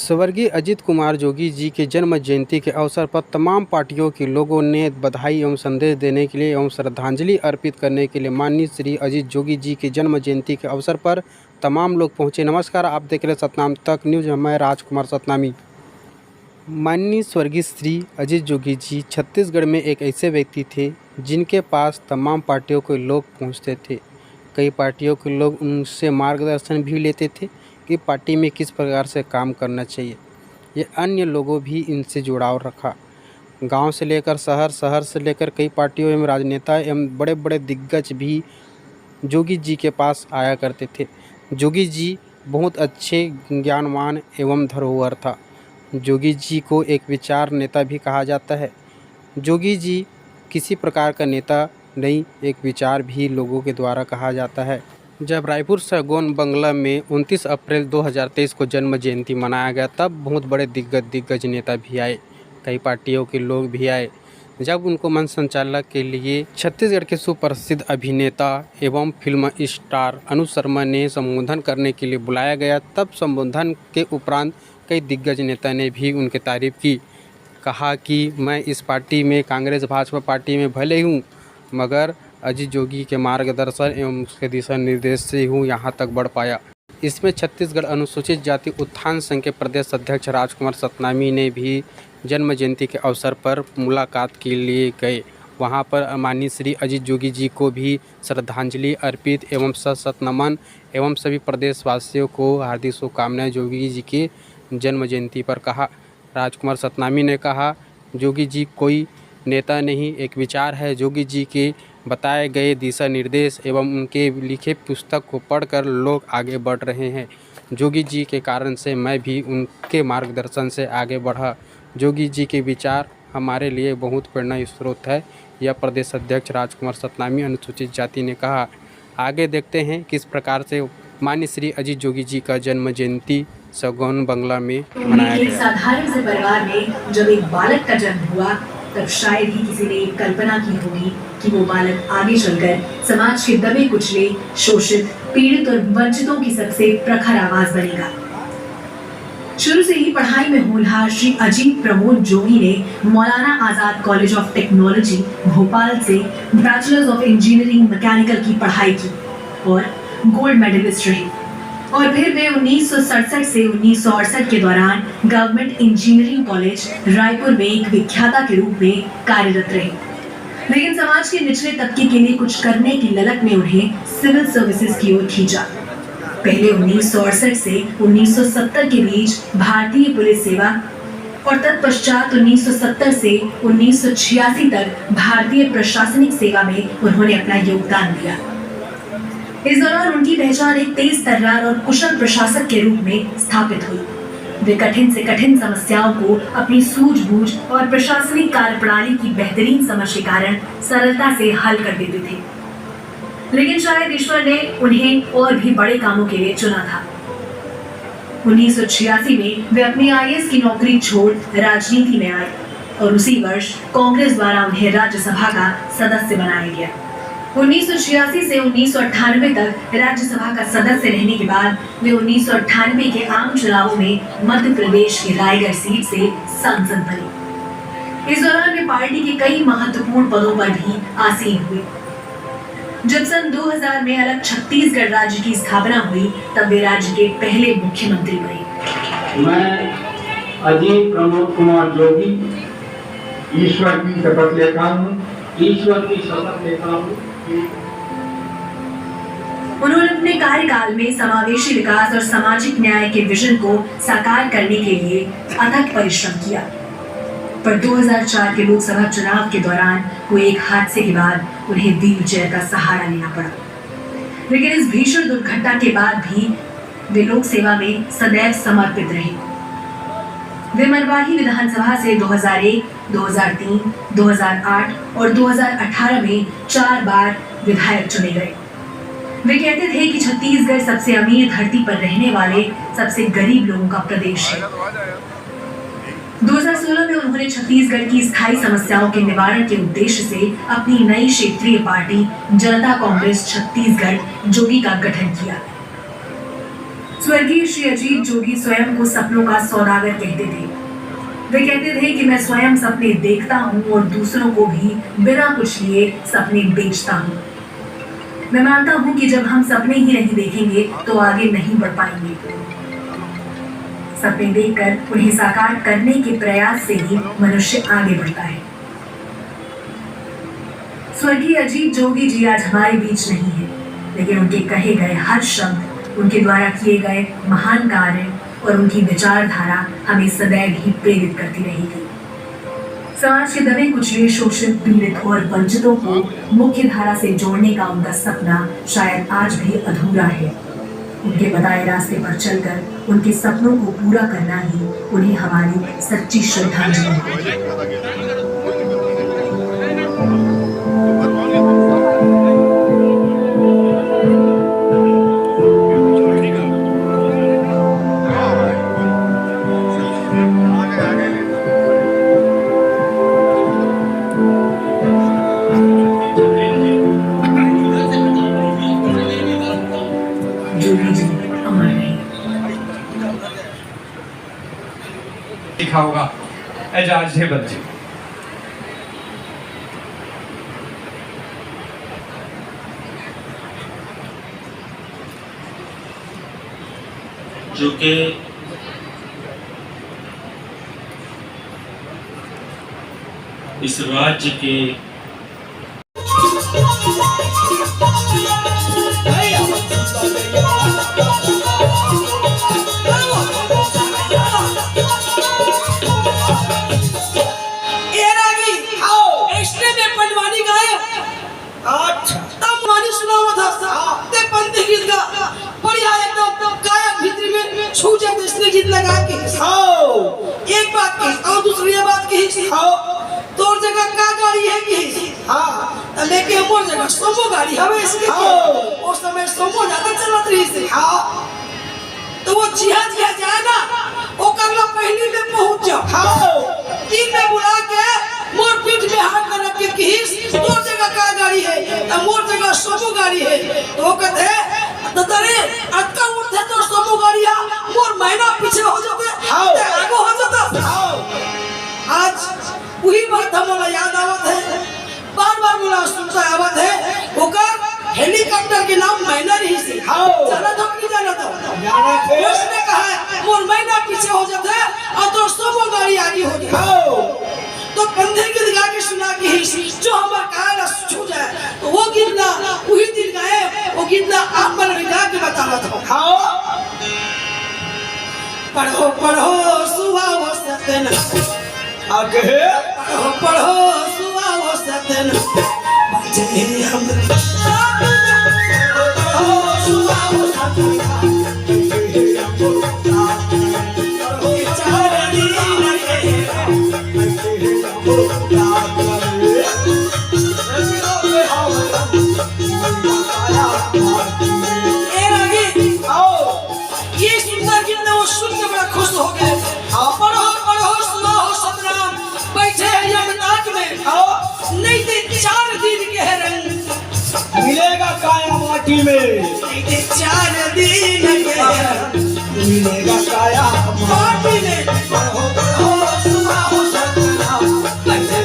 स्वर्गीय अजित कुमार जोगी जी के जन्म जयंती के अवसर पर तमाम पार्टियों के लोगों ने बधाई एवं संदेश देने के लिए एवं श्रद्धांजलि अर्पित करने के लिए माननीय श्री अजित जोगी जी के जन्म जयंती के अवसर पर तमाम लोग पहुंचे। नमस्कार, आप देख रहे सतनाम तक न्यूज़। मैं राजकुमार सतनामी। माननीय स्वर्गीय श्री अजित जोगी जी छत्तीसगढ़ में एक ऐसे व्यक्ति थे जिनके पास तमाम पार्टियों के लोग पहुँचते थे। कई पार्टियों के लोग उनसे मार्गदर्शन भी लेते थे कि पार्टी में किस प्रकार से काम करना चाहिए। ये अन्य लोगों भी इनसे जुड़ाव रखा। गांव से लेकर शहर, शहर से लेकर कई पार्टियों एवं राजनेता एवं बड़े बड़े दिग्गज भी जोगी जी के पास आया करते थे। जोगी जी बहुत अच्छे ज्ञानवान एवं धरोहर था। जोगी जी को एक विचार नेता भी कहा जाता है। जोगी जी किसी प्रकार का नेता नहीं, एक विचार भी लोगों के द्वारा कहा जाता है। जब रायपुर सगोन बंगला में 29 अप्रैल 2023 को जन्म जयंती मनाया गया, तब बहुत बड़े दिग्गज नेता भी आए, कई पार्टियों के लोग भी आए। जब उनको मंच संचालक के लिए छत्तीसगढ़ के सुप्रसिद्ध अभिनेता एवं फिल्म स्टार अनुज शर्मा ने संबोधन करने के लिए बुलाया गया, तब संबोधन के उपरांत कई दिग्गज नेता ने भी उनकी तारीफ की। कहा कि मैं इस पार्टी में, कांग्रेस भाजपा पार्टी में भले हूँ, मगर अजित जोगी के मार्गदर्शन एवं उसके दिशा निर्देश से हूँ यहाँ तक बढ़ पाया। इसमें छत्तीसगढ़ अनुसूचित जाति उत्थान संघ के प्रदेश अध्यक्ष राजकुमार सतनामी ने भी जन्म जयंती के अवसर पर मुलाकात के लिए गए। वहाँ पर माननीय श्री अजित जोगी जी को भी श्रद्धांजलि अर्पित एवं सत नमन एवं सभी प्रदेशवासियों को हार्दिक शुभकामनाएं जोगी जी के जन्म जयंती पर कहा। राजकुमार सतनामी ने कहा, जोगी जी कोई नेता नहीं, एक विचार है। जोगी जी के बताए गए दिशा निर्देश एवं उनके लिखे पुस्तक को पढ़कर लोग आगे बढ़ रहे हैं। जोगी जी के कारण से मैं भी उनके मार्गदर्शन से आगे बढ़ा। जोगी जी के विचार हमारे लिए बहुत प्रेरणा स्रोत है, यह प्रदेश अध्यक्ष राजकुमार सतनामी अनुसूचित जाति ने कहा। आगे देखते हैं किस प्रकार से माननीय श्री अजित जोगी जी का जन्म जयंती सगोन बंगला में मनाया गया। साधारण से परिवार में जब एक बालक का जन्म हुआ, तब शायद ही किसी ने कल्पना की होगी कि वो बालक आगे चलकर समाज के दबे कुचले, शोषित, पीड़ित और वंचितों की सबसे प्रखर आवाज बनेगा। शुरू से ही पढ़ाई में होनहार श्री अजीत प्रमोद जोगी ने Maulana Azad college of technology Bhopal से बैचलर्स ऑफ इंजीनियरिंग मैकेनिकल की पढ़ाई की और गोल्ड मेडलिस्ट रहे। और फिर वे 1967 से 1968 के दौरान गवर्नमेंट इंजीनियरिंग कॉलेज रायपुर में एक विख्याता के रूप में कार्यरत रहे। लेकिन समाज के निचले तबके के लिए कुछ करने की ललक ने उन्हें सिविल सर्विसेज की ओर खींचा। पहले 1968 से 1970 के बीच भारतीय पुलिस सेवा और तत्पश्चात 1970 से 1986 तक भारतीय प्रशासनिक सेवा में उन्होंने अपना योगदान दिया। इस दौरान उनकी पहचान एक तेज तर्रार और कुशल प्रशासक के रूप में स्थापित हुई। वे कठिन से कठिन समस्याओं को अपनी सूझबूझ और प्रशासनिक कार्यप्रणाली की बेहतरीन समझ के कारण सरलता से हल कर देते थे। लेकिन शायद ईश्वर ने उन्हें और भी बड़े कामों के लिए चुना था। 1986 में वे अपनी IAS की नौकरी छोड़ राजनीति में आए और उसी वर्ष कांग्रेस द्वारा उन्हें राज्यसभा का सदस्य बनाया गया। 1986 से 1998 तक राज्यसभा का सदस्य रहने के बाद वे 1998 के आम चुनावों में मध्य प्रदेश की रायगढ़ सीट से सांसद बने। इस दौरान वे पार्टी के कई महत्वपूर्ण पदों पर भी आसीन हुए। जब सन 2000 में अलग छत्तीसगढ़ राज्य की स्थापना हुई, तब वे राज्य के पहले मुख्यमंत्री बने। मैं अजित प्रमोद कुमार जोगी ईश्वर की शपथ लेता हूँ। उन्होंने अपने कार्यकाल में समावेशी विकास और सामाजिक न्याय के विजन को साकार करने के लिए अथक परिश्रम किया। पर 2004 के लोकसभा चुनाव के दौरान हुए एक हादसे के बाद उन्हें व्हील चेयर का सहारा लेना पड़ा। लेकिन इस भीषण दुर्घटना के बाद भी वे लोक सेवा में सदैव समर्पित रहे। वे मरवाही विधानसभा से 2001, 2003, 2008 और 2018 में 4 बार विधायक चुने गए। वे कहते थे कि छत्तीसगढ़ सबसे अमीर धरती पर रहने वाले सबसे गरीब लोगों का प्रदेश है। 2016 में उन्होंने छत्तीसगढ़ की स्थायी समस्याओं के निवारण के उद्देश्य से अपनी नई क्षेत्रीय पार्टी जनता कांग्रेस छत्तीसगढ़ जोगी का गठन किया। स्वर्गीय श्री अजीत जोगी स्वयं को सपनों का सौदागर कहते थे। वे कहते थे कि मैं स्वयं सपने देखता हूँ और दूसरों को भी बिना कुछ लिए सपने बेचता हूँ। मैं मानता हूँ कि जब हम सपने ही नहीं देखेंगे तो आगे नहीं बढ़ पाएंगे। सपने देखकर उन्हें साकार करने के प्रयास से ही मनुष्य आगे बढ़ता है। स्वर्गीय अजीत जोगी जी आज हमारे बीच नहीं है, लेकिन उनके कहे गए हर शब्द, उनके द्वारा किए गए महान कार्य और उनकी विचारधारा हमें सदैव ही प्रेरित करती रहेगी। समाज के दबे कुचले, शोषित, पीड़ित और वंचितों को मुख्य धारा से जोड़ने का उनका सपना शायद आज भी अधूरा है। उनके बताए रास्ते पर चलकर उनके सपनों को पूरा करना ही उन्हें हमारी सच्ची श्रद्धांजलि है। लिखा होगा एजाज है बच्चे। जो कि इस राज्य के गीत लगा के एक बात कहता हूँ, दूसरी बात कही तोर जगह का गाड़ी है कि लेके मोर जगह सोमो गाड़ी हवे इसके उस समय सोमो ज्यादा चलत रही से तो वो जिया जाए ना वो करला पहली में पहुंच जाओ तीन में बुला के मोर पीठ में हाथ में रख के कही तोर जगह का गाड़ी है मोर जगह सोमो गाड़ी है तो कहते तो तरे अटका उठते तो सोमो गाड़िया मोर महीना पीछे हो जाते आगे हो जाता। आज वही बात हमारा याद आवत है, बार बार बोला सुनता आवत है होकर हेलीकॉप्टर के नाम महीना रही से जाना तो नहीं जाना तो उसने कहा मोर महीना पीछे हो जाते और तो सोमो गाड़ी आगे हो जाए तो कंधे के गा के सुना के जो हमारा काला छू जाए तो वो गीतना वही दिन गाए वो गीतना आप मन गा के बताना था। पढ़ो पढ़ो सुहाओ सतन आगे पढ़ो सुहाओ सतन बजे हम पढ़ो सुहाओ सतन नहीं थे 4 दिन के रंग मिलेगा काया माटी में, नहीं थे 4 दिन के रंग मिलेगा काया माटी में पढ़ो पढ़ो सुनाओ सतना बजे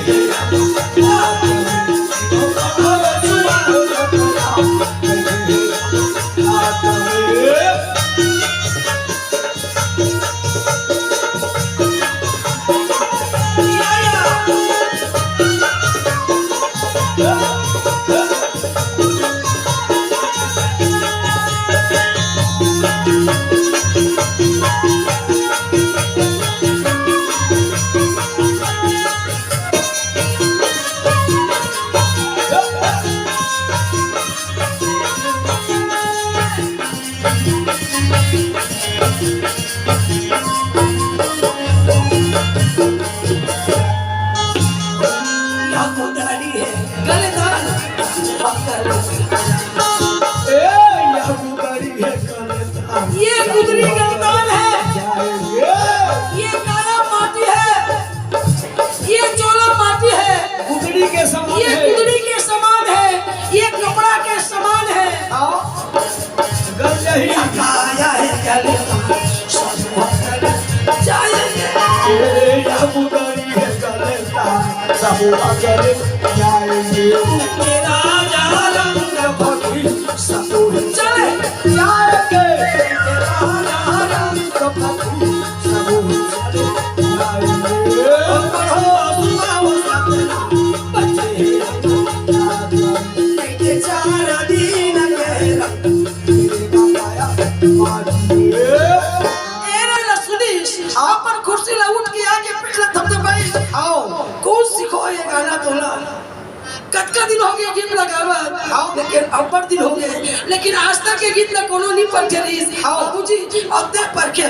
सब अकेले जाएंगे मेरा रंग भक्ति सब चले जाएंगे मेरा रंग भक्ति सब चले जाएंगे पढ़ो सुनाओ सपना बच्चे के चार दिन गहरा मेरे बाबाया अपन कुर्सी ला उठ के आके पिछला धबधबाई आओ कौन सिखो ये गाना तोला कतका दिन हो गया गीत लगावा लेकिन अब्बर दिन हो गए लेकिन आज तक के गीत में कोनो नहीं पर चली बाबूजी अब तक पर के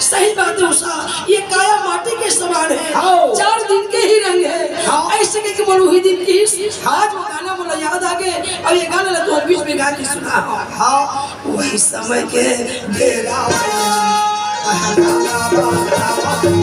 सही बात है उषा ये काया माटी के समान है 4 दिन के ही रंग है ऐसे के बोलो हुई दिन की आज वो गाना बोला याद आ गए अब ये गाना ला तो बीच में गा के सुना हां वही समय के बेरा